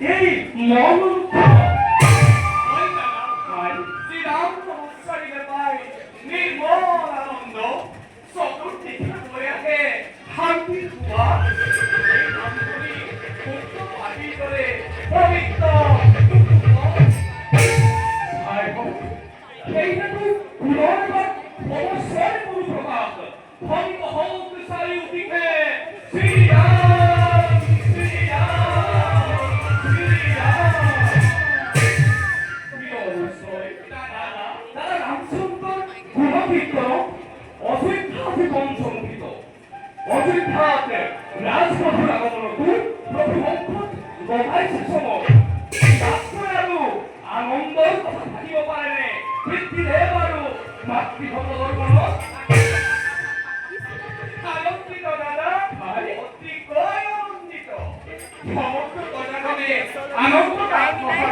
এই মন অযোধ্যাতে ৰাজপথৰ আগমনতো প্ৰভুমুখত বহাইছে চমক তাতকৈ আৰু আনন্দৰ কথা থাকিব পাৰেনে বৃদ্ধিহে বাৰু মাতৃভক্তৰ মনত আনন্দিত দাদা অতিকৈ আনন্দিত সমগ্ৰ প্ৰজাজনে আনন্দত আত্মহাৰা